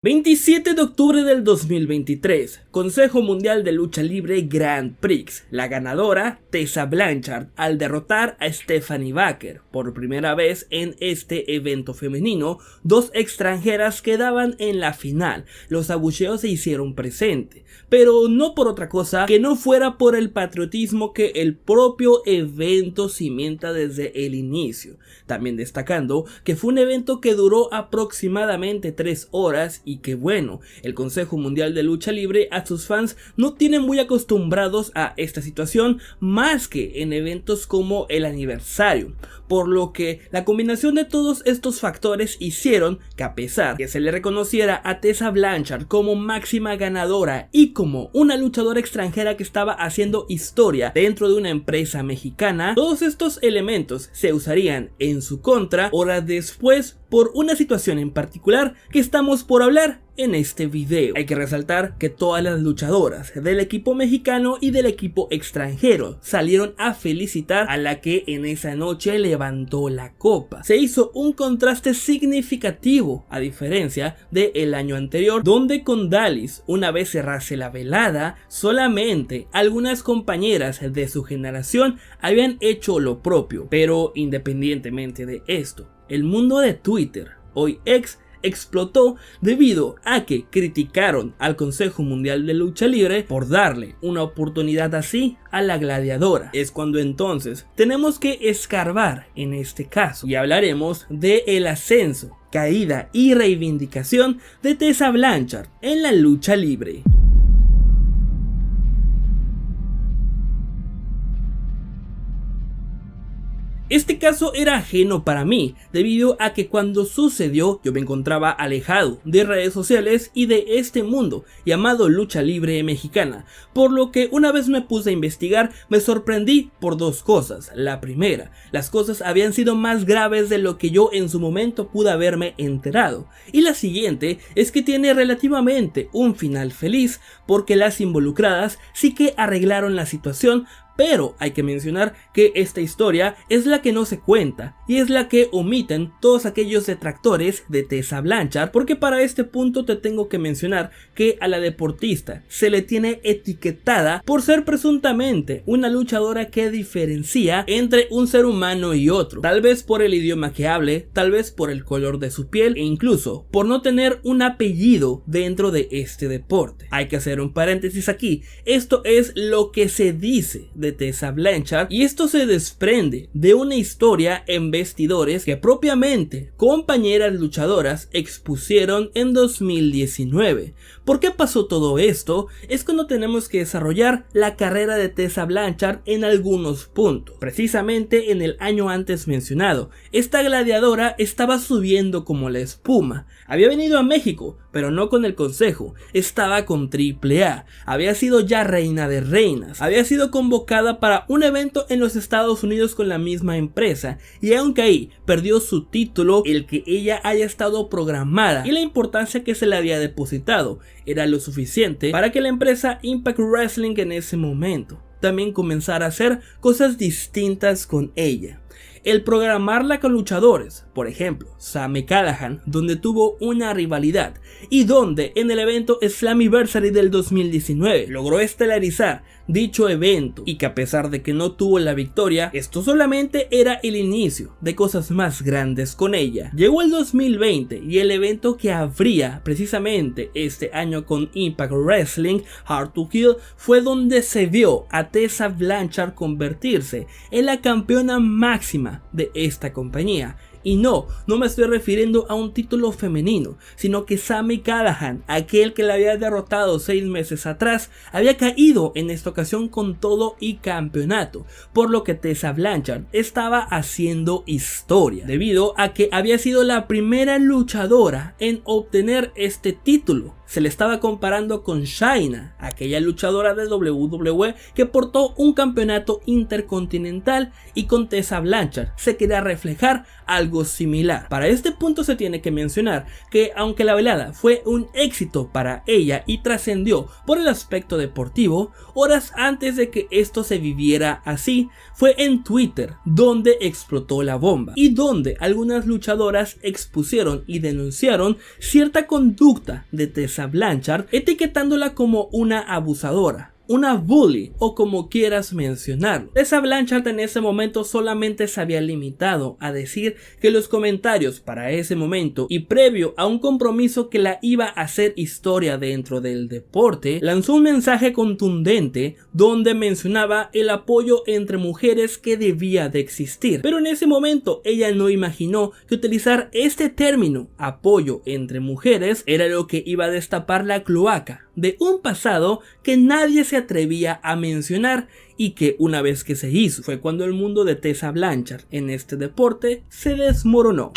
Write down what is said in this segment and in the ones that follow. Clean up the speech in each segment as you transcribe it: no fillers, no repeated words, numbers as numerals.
27 de octubre del 2023, Consejo Mundial de Lucha Libre Grand Prix. La ganadora, Tessa Blanchard, al derrotar a Stephanie Baker. Por primera vez en este evento femenino, dos extranjeras quedaban en la final. Los abucheos se hicieron presente, pero no por otra cosa que no fuera por el patriotismo que el propio evento cimienta desde el inicio. También destacando que fue un evento que duró aproximadamente 3 horas y que bueno, el Consejo Mundial de Lucha Libre a sus fans no tienen muy acostumbrados a esta situación más que en eventos como el aniversario, por lo que la combinación de todos estos factores hicieron que, a pesar que se le reconociera a Tessa Blanchard como máxima ganadora y como una luchadora extranjera que estaba haciendo historia dentro de una empresa mexicana, todos estos elementos se usarían en su contra horas después por una situación en particular que estamos por hablar en este video. Hay que resaltar que todas las luchadoras del equipo mexicano y del equipo extranjero salieron a felicitar a la que en esa noche levantó la copa. Se hizo un contraste significativo a diferencia del año anterior, donde con Dalys, una vez cerrase la velada, solamente algunas compañeras de su generación habían hecho lo propio. Pero independientemente de esto, el mundo de Twitter, hoy X, explotó debido a que criticaron al Consejo Mundial de Lucha Libre por darle una oportunidad así a la gladiadora. Es cuando entonces tenemos que escarbar en este caso y hablaremos de el ascenso, caída y reivindicación de Tessa Blanchard en la lucha libre. Este caso era ajeno para mí, debido a que cuando sucedió yo me encontraba alejado de redes sociales y de este mundo llamado lucha libre mexicana, por lo que una vez me puse a investigar me sorprendí por dos cosas. La primera, las cosas habían sido más graves de lo que yo en su momento pude haberme enterado, y la siguiente es que tiene relativamente un final feliz porque las involucradas sí que arreglaron la situación. Pero hay que mencionar que esta historia es la que no se cuenta y es la que omiten todos aquellos detractores de Tessa Blanchard, porque para este punto te tengo que mencionar que a la deportista se le tiene etiquetada por ser presuntamente una luchadora que diferencia entre un ser humano y otro, tal vez por el idioma que hable, tal vez por el color de su piel e incluso por no tener un apellido dentro de este deporte. Hay que hacer un paréntesis aquí, esto es lo que se dice de Tessa Blanchard y esto se desprende de una historia en vestidores que propiamente compañeras luchadoras expusieron en 2019. ¿Por qué pasó todo esto? Es cuando tenemos que desarrollar la carrera de Tessa Blanchard en algunos puntos. Precisamente en el año antes mencionado, esta gladiadora estaba subiendo como la espuma. Había venido a México, pero no con el Consejo, estaba con AAA, había sido ya reina de reinas, había sido convocada para un evento en los Estados Unidos con la misma empresa, y aunque ahí perdió su título, el que ella haya estado programada y la importancia que se le había depositado era lo suficiente para que la empresa Impact Wrestling en ese momento también comenzara a hacer cosas distintas con ella. El programarla con luchadores, por ejemplo, Sami Callihan, donde tuvo una rivalidad y donde en el evento Slammiversary del 2019 logró estelarizar dicho evento y que a pesar de que no tuvo la victoria, esto solamente era el inicio de cosas más grandes con ella. Llegó el 2020 y el evento que abría precisamente este año con Impact Wrestling, Hard to Kill, fue donde se vio a Tessa Blanchard convertirse en la campeona máxima de esta compañía. Y no me estoy refiriendo a un título femenino, sino que Sami Callihan, aquel que la había derrotado 6 meses atrás, había caído en esta ocasión con todo y campeonato, por lo que Tessa Blanchard estaba haciendo historia, debido a que había sido la primera luchadora en obtener este título. Se le estaba comparando con Shayna, aquella luchadora de WWE que portó un campeonato intercontinental, y con Tessa Blanchard se quería reflejar algo algo similar. Para este punto se tiene que mencionar que aunque la velada fue un éxito para ella y trascendió por el aspecto deportivo, horas antes de que esto se viviera así, fue en Twitter donde explotó la bomba y donde algunas luchadoras expusieron y denunciaron cierta conducta de Tessa Blanchard, etiquetándola como una abusadora, una bully o como quieras mencionarlo. Tessa Blanchard en ese momento solamente se había limitado a decir que los comentarios para ese momento y previo a un compromiso que la iba a hacer historia dentro del deporte, lanzó un mensaje contundente donde mencionaba el apoyo entre mujeres que debía de existir. Pero en ese momento ella no imaginó que utilizar este término, apoyo entre mujeres, era lo que iba a destapar la cloaca de un pasado que nadie se atrevía a mencionar y que una vez que se hizo fue cuando el mundo de Tessa Blanchard en este deporte se desmoronó.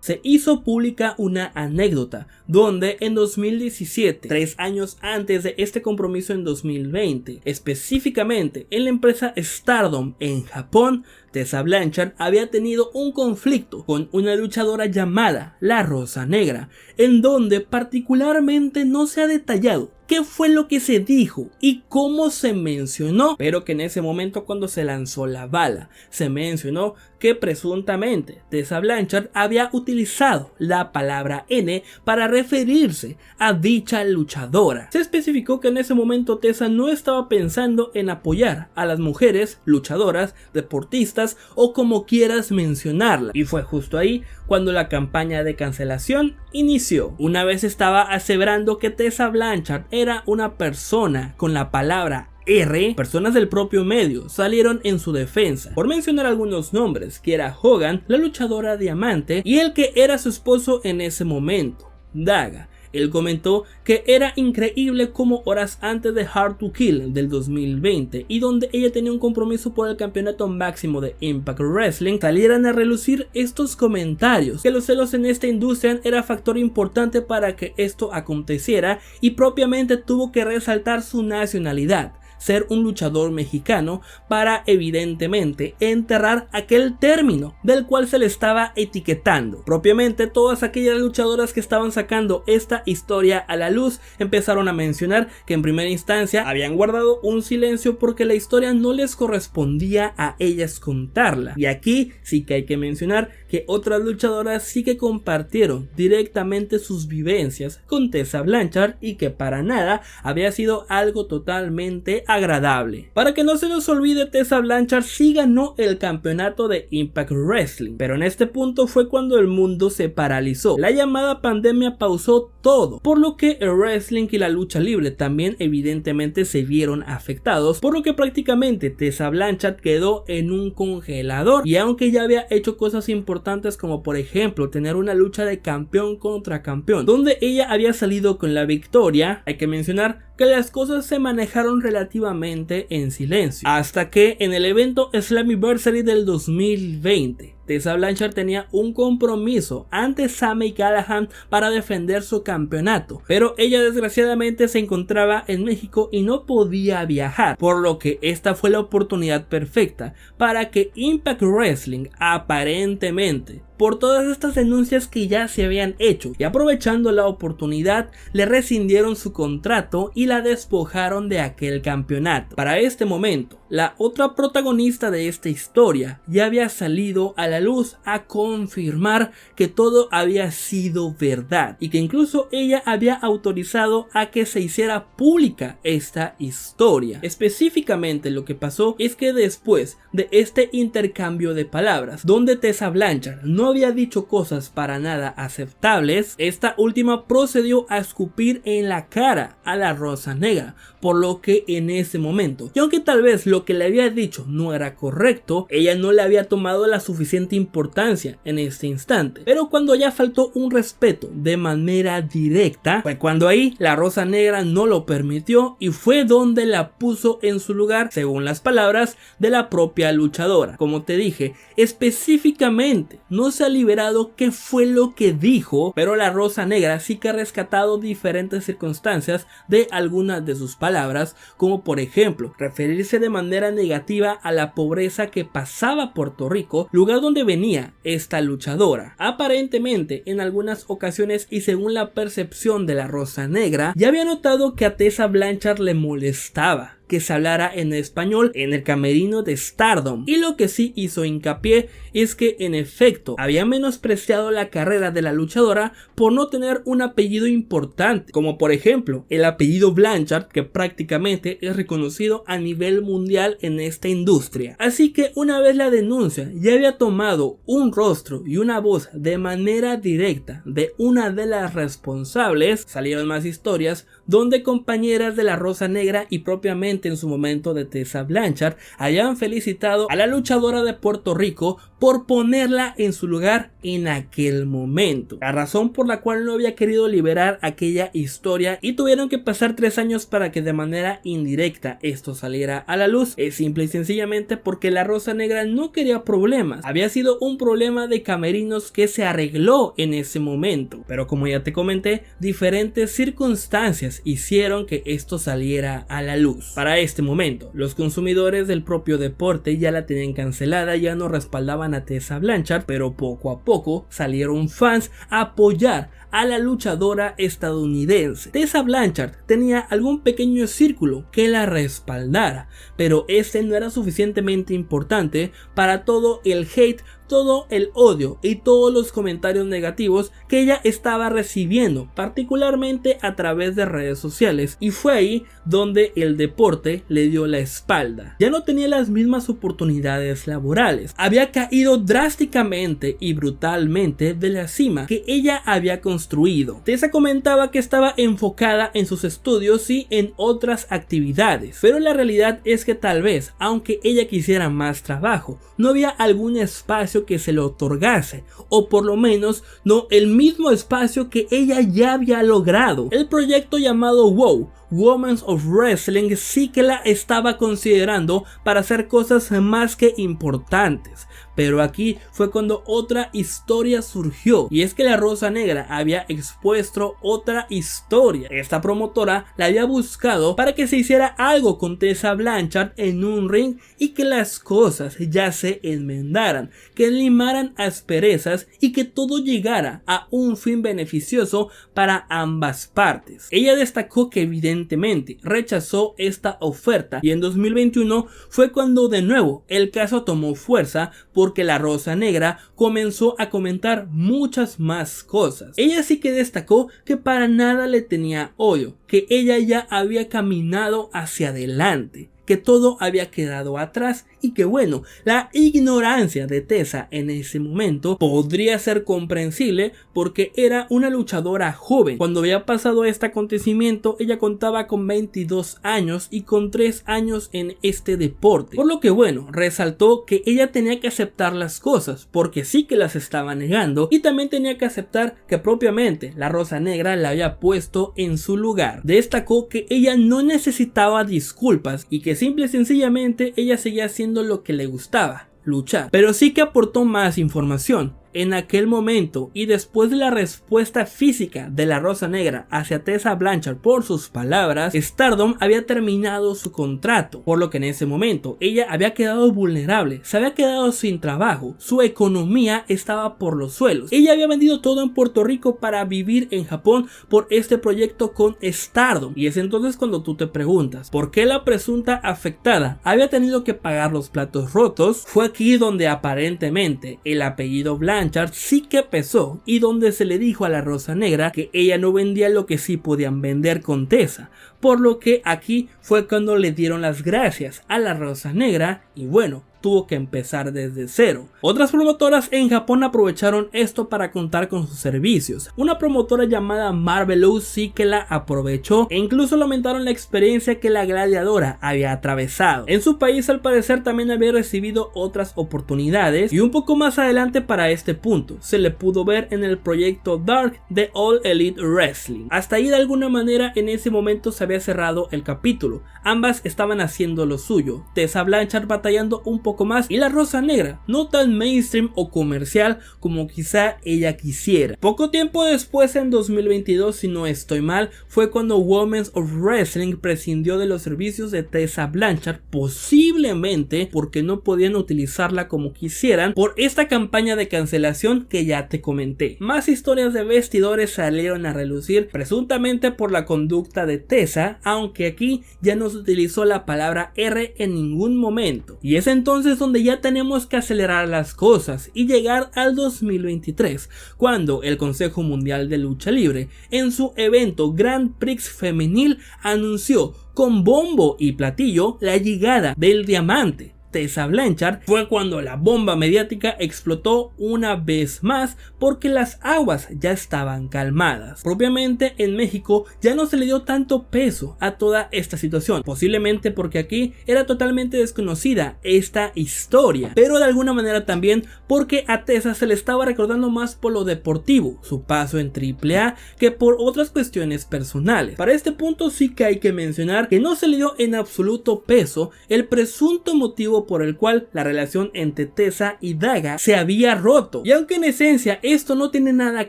Se hizo pública una anécdota donde en 2017, 3 años antes de este compromiso en 2020, específicamente en la empresa Stardom en Japón, Tessa Blanchard había tenido un conflicto con una luchadora llamada La Rosa Negra, en donde particularmente no se ha detallado qué fue lo que se dijo y cómo se mencionó, pero que en ese momento cuando se lanzó la bala, se mencionó que presuntamente Tessa Blanchard había utilizado la palabra N para referirse a dicha luchadora. Se especificó que en ese momento Tessa no estaba pensando en apoyar a las mujeres luchadoras, deportistas o como quieras mencionarla, y fue justo ahí cuando la campaña de cancelación inició. Una vez estaba aseverando que Tessa Blanchard era una persona con la palabra R, personas del propio medio salieron en su defensa, por mencionar algunos nombres, que era Hogan, la luchadora diamante, y el que era su esposo en ese momento, Daga. Él comentó que era increíble como horas antes de Hard to Kill del 2020 y donde ella tenía un compromiso por el campeonato máximo de Impact Wrestling, salieran a relucir estos comentarios, que los celos en esta industria era factor importante para que esto aconteciera y propiamente tuvo que resaltar su nacionalidad, ser un luchador mexicano, para evidentemente enterrar aquel término del cual se le estaba etiquetando. Propiamente todas aquellas luchadoras que estaban sacando esta historia a la luz empezaron a mencionar que en primera instancia habían guardado un silencio porque la historia no les correspondía a ellas contarla, y aquí sí que hay que mencionar que otras luchadoras sí que compartieron directamente sus vivencias con Tessa Blanchard y que para nada había sido algo totalmente agradable. Para que no se nos olvide, Tessa Blanchard sí ganó el campeonato de Impact Wrestling, pero en este punto fue cuando el mundo se paralizó. La llamada pandemia pausó todo, por lo que el wrestling y la lucha libre también evidentemente se vieron afectados, por lo que prácticamente Tessa Blanchard quedó en un congelador, y aunque ya había hecho cosas importantes como por ejemplo tener una lucha de campeón contra campeón donde ella había salido con la victoria, hay que mencionar que las cosas se manejaron relativamente en silencio, hasta que en el evento Slammiversary del 2020 Tessa Blanchard tenía un compromiso ante Sami Callihan para defender su campeonato, pero ella desgraciadamente se encontraba en México y no podía viajar, por lo que esta fue la oportunidad perfecta para que Impact Wrestling, aparentemente por todas estas denuncias que ya se habían hecho y aprovechando la oportunidad, le rescindieron su contrato y la despojaron de aquel campeonato. Para este momento, la otra protagonista de esta historia ya había salido a la luz a confirmar que todo había sido verdad y que incluso ella había autorizado a que se hiciera pública esta historia. Específicamente lo que pasó es que después de este intercambio de palabras, donde Tessa Blanchard no había dicho cosas para nada aceptables, esta última procedió a escupir en la cara a la Rosa Negra, por lo que en ese momento, y aunque tal vez lo que le había dicho no era correcto, ella no le había tomado la suficiente importancia en este instante, pero cuando ya faltó un respeto de manera directa, fue cuando ahí la Rosa Negra no lo permitió y fue donde la puso en su lugar, según las palabras de la propia luchadora. Como te dije, específicamente no se ha liberado qué fue lo que dijo, pero la Rosa Negra sí que ha rescatado diferentes circunstancias de algunas de sus palabras, como por ejemplo referirse de manera negativa a la pobreza que pasaba Puerto Rico, lugar donde venía esta luchadora. Aparentemente en algunas ocasiones y según la percepción de la Rosa Negra, ya había notado que a Tessa Blanchard le molestaba que se hablara en español en el camerino de Stardom, y lo que sí hizo hincapié es que en efecto había menospreciado la carrera de la luchadora por no tener un apellido importante, como por ejemplo el apellido Blanchard, que prácticamente es reconocido a nivel mundial en esta industria. Así que una vez la denuncia ya había tomado un rostro y una voz de manera directa de una de las responsables, salieron más historias donde compañeras de la Rosa Negra y propiamente en su momento de Tessa Blanchard hayan felicitado a la luchadora de Puerto Rico por ponerla en su lugar en aquel momento, la razón por la cual no había querido liberar aquella historia y tuvieron que pasar 3 años para que de manera indirecta esto saliera a la luz. Es simple y sencillamente porque la Rosa Negra no quería problemas, había sido un problema de camerinos que se arregló en ese momento, pero como ya te comenté, diferentes circunstancias hicieron que esto saliera a la luz. Para este momento, los consumidores del propio deporte ya la tenían cancelada, ya no respaldaban a Tessa Blanchard, pero poco a poco salieron fans a apoyar a la luchadora estadounidense. Tessa Blanchard tenía algún pequeño círculo que la respaldara, pero este no era suficientemente importante para todo el hate, todo el odio y todos los comentarios negativos que ella estaba recibiendo, particularmente a través de redes sociales, y fue ahí donde el deporte le dio la espalda. Ya no tenía las mismas oportunidades laborales, había caído drásticamente y brutalmente de la cima que ella había construido. Tessa comentaba que estaba enfocada en sus estudios y en otras actividades, pero la realidad es que tal vez, aunque ella quisiera más trabajo, no había algún espacio que se le otorgase, o por lo menos no el mismo espacio que ella ya había logrado. El proyecto llamado WOW, Women's of Wrestling, sí que la estaba considerando para hacer cosas más que importantes, pero aquí fue cuando otra historia surgió, y es que la Rosa Negra había expuesto otra historia. Esta promotora la había buscado para que se hiciera algo con Tessa Blanchard en un ring y que las cosas ya se enmendaran, que limaran asperezas y que todo llegara a un fin beneficioso para ambas partes. Ella destacó que evidentemente rechazó esta oferta, y en 2021 fue cuando de nuevo el caso tomó fuerza, porque la Rosa Negra comenzó a comentar muchas más cosas. Ella sí que destacó que para nada le tenía odio, que ella ya había caminado hacia adelante, que todo había quedado atrás y que bueno, la ignorancia de Tessa en ese momento podría ser comprensible porque era una luchadora joven. Cuando había pasado este acontecimiento, ella contaba con 22 años y con 3 años en este deporte, por lo que bueno, resaltó que ella tenía que aceptar las cosas porque sí que las estaba negando, y también tenía que aceptar que propiamente la Rosa Negra la había puesto en su lugar. Destacó que ella no necesitaba disculpas y que simple y sencillamente ella seguía haciendo lo que le gustaba, luchar, pero sí que aportó más información. En aquel momento y después de la respuesta física de la Rosa Negra hacia Tessa Blanchard por sus palabras, Stardom había terminado su contrato, por lo que en ese momento ella había quedado vulnerable, se había quedado sin trabajo, su economía estaba por los suelos. Ella había vendido todo en Puerto Rico para vivir en Japón por este proyecto con Stardom, y es entonces cuando tú te preguntas ¿por qué la presunta afectada había tenido que pagar los platos rotos? Fue aquí donde aparentemente el apellido Blanchard sí que pesó, y donde se le dijo a la Rosa Negra que ella no vendía lo que sí podían vender con Tessa, por lo que aquí fue cuando le dieron las gracias a la Rosa Negra y bueno, tuvo que empezar desde cero. Otras promotoras en Japón aprovecharon esto para contar con sus servicios. Una promotora llamada Marvelous sí que la aprovechó e incluso lamentaron la experiencia que la gladiadora había atravesado. En su país al parecer también había recibido otras oportunidades, y un poco más adelante para este punto se le pudo ver en el proyecto Dark de All Elite Wrestling. Hasta ahí de alguna manera en ese momento se había cerrado el capítulo. Ambas estaban haciendo lo suyo, Tessa Blanchard batallando un poco más, y la Rosa Negra no tan mainstream o comercial como quizá ella quisiera. Poco tiempo después, en 2022, si no estoy mal, fue cuando Women's of Wrestling prescindió de los servicios de Tessa Blanchard, posiblemente porque no podían utilizarla como quisieran por esta campaña de cancelación que ya te comenté. Más historias de vestidores salieron a relucir, presuntamente por la conducta de Tessa, aunque aquí ya no se utilizó la palabra R en ningún momento. Y es entonces donde ya tenemos que acelerar las cosas y llegar al 2023, cuando el Consejo Mundial de Lucha Libre, en su evento Grand Prix femenil, anunció con bombo y platillo la llegada del diamante. Tessa Blanchard. Fue cuando la bomba mediática explotó una vez más, porque las aguas ya estaban calmadas. Propiamente en México ya no se le dio tanto peso a toda esta situación, posiblemente porque aquí era totalmente desconocida esta historia, pero de alguna manera también porque a Tessa se le estaba recordando más por lo deportivo, su paso en AAA, que por otras cuestiones personales. Para este punto sí que hay que mencionar que no se le dio en absoluto peso el presunto motivo por el cual la relación entre Tessa y Daga se había roto, y aunque en esencia esto no tiene nada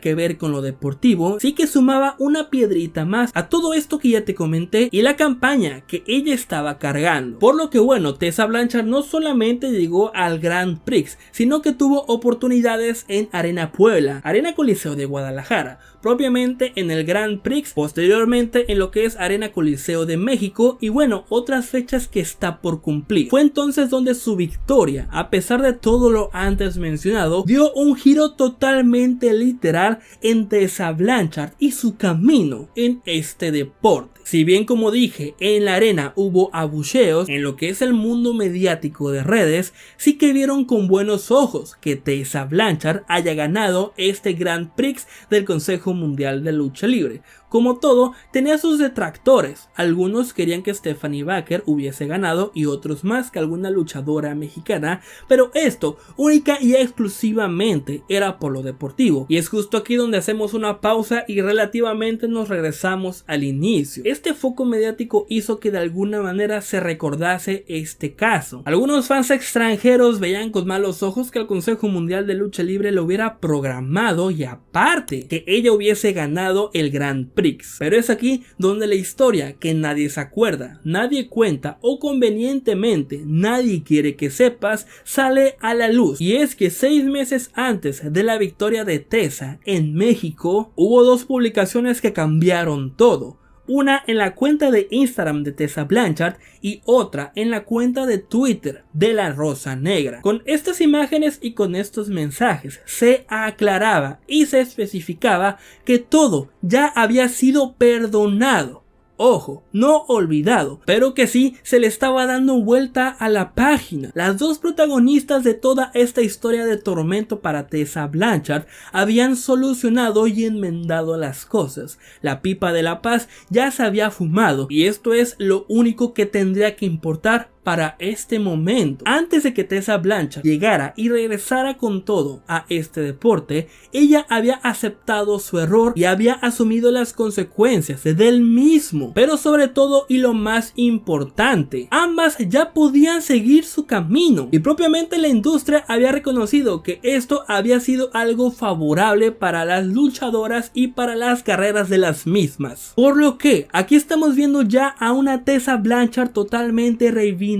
que ver con lo deportivo, sí que sumaba una piedrita más a todo esto que ya te comenté y la campaña que ella estaba cargando. Por lo que bueno, Tessa Blanchard no solamente llegó al Grand Prix, sino que tuvo oportunidades en Arena Puebla, Arena Coliseo de Guadalajara, propiamente en el Grand Prix, posteriormente en lo que es Arena Coliseo de México, y bueno, otras fechas que está por cumplir. Fue entonces donde su victoria, a pesar de todo lo antes mencionado, dio un giro totalmente literal en Tessa Blanchard y su camino en este deporte. Si bien, como dije, en la arena hubo abucheos, en lo que es el mundo mediático de redes, sí que vieron con buenos ojos que Tessa Blanchard haya ganado este Grand Prix del Consejo Mundial de Lucha Libre. Como todo, tenía sus detractores. Algunos querían que Stephanie Baker hubiese ganado y otros más que alguna luchadora mexicana, pero esto única y exclusivamente era por lo deportivo. Y es justo aquí donde hacemos una pausa y relativamente nos regresamos al inicio. Este foco mediático hizo que de alguna manera se recordase este caso. Algunos fans extranjeros veían con malos ojos que el Consejo Mundial de Lucha Libre lo hubiera programado y aparte que ella hubiese ganado el Grand Prix. Pero es aquí donde la historia que nadie se acuerda, nadie cuenta o convenientemente nadie quiere que sepas sale a la luz. Y es que 6 meses antes de la victoria de Tessa en México hubo 2 publicaciones que cambiaron todo. Una en la cuenta de Instagram de Tessa Blanchard y otra en la cuenta de Twitter de la Rosa Negra. Con estas imágenes y con estos mensajes se aclaraba y se especificaba que todo ya había sido perdonado. Ojo, no olvidado, pero que sí se le estaba dando vuelta a la página. Las 2 protagonistas de toda esta historia de tormento para Tessa Blanchard habían solucionado y enmendado las cosas. La pipa de la paz ya se había fumado y esto es lo único que tendría que importar para este momento. Antes de que Tessa Blanchard llegara y regresara con todo a este deporte, ella había aceptado su error y había asumido las consecuencias del mismo. Pero sobre todo y lo más importante, ambas ya podían seguir su camino y propiamente la industria había reconocido que esto había sido algo favorable para las luchadoras y para las carreras de las mismas. Por lo que aquí estamos viendo ya a una Tessa Blanchard totalmente reivindicada.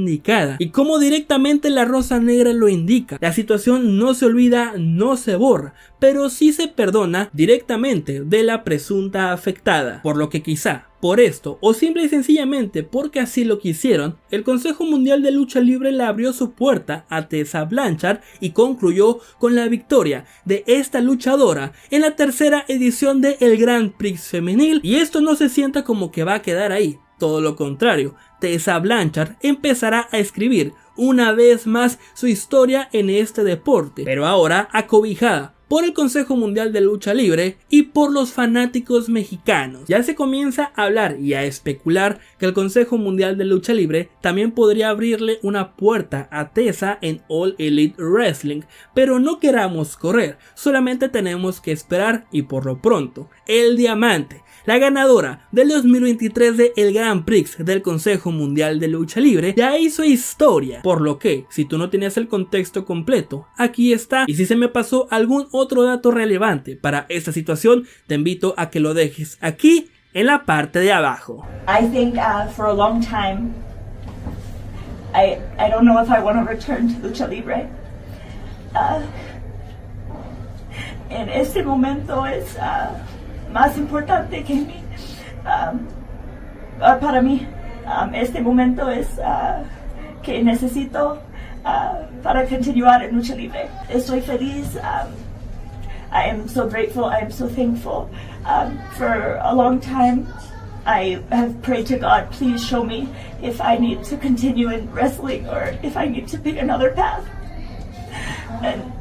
Y como directamente la Rosa Negra lo indica, la situación no se olvida, no se borra, pero sí se perdona directamente de la presunta afectada. Por lo que quizá por esto, o simple y sencillamente porque así lo quisieron, el Consejo Mundial de Lucha Libre le abrió su puerta a Tessa Blanchard y concluyó con la victoria de esta luchadora en la 3ª edición de el Grand Prix femenil. Y esto no se sienta como que va a quedar ahí. Todo lo contrario, Tessa Blanchard empezará a escribir una vez más su historia en este deporte, pero ahora acobijada por el Consejo Mundial de Lucha Libre y por los fanáticos mexicanos. Ya se comienza a hablar y a especular que el Consejo Mundial de Lucha Libre también podría abrirle una puerta a Tessa en All Elite Wrestling, pero no queramos correr, solamente tenemos que esperar y por lo pronto, el diamante, la ganadora del 2023 de el Grand Prix del Consejo Mundial de Lucha Libre, ya hizo historia, por lo que, si tú no tenías el contexto completo, aquí está, y si se me pasó algún otro dato relevante para esta situación, te invito a que lo dejes aquí en la parte de abajo. I think for a long time, I don't know if I want to return to Lucha Libre. En este momento es más importante que mí, para mí. Este momento es que necesito para continuar en Lucha Libre. Estoy feliz. I am so grateful. I am so thankful. For a long time, I have prayed to God, please show me if I need to continue in wrestling or if I need to pick another path. And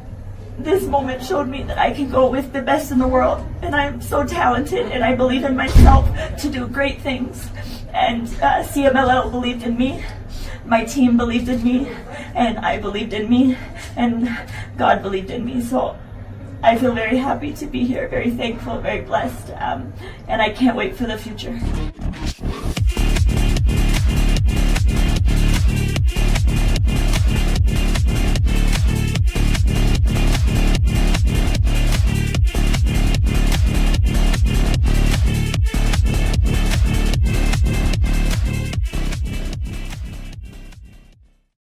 this moment showed me that I can go with the best in the world, and I'm so talented, and I believe in myself to do great things. And CMLL believed in me, my team believed in me, and I believed in me, and God believed in me. So I feel very happy to be here, very thankful, very blessed, and I can't wait for the future.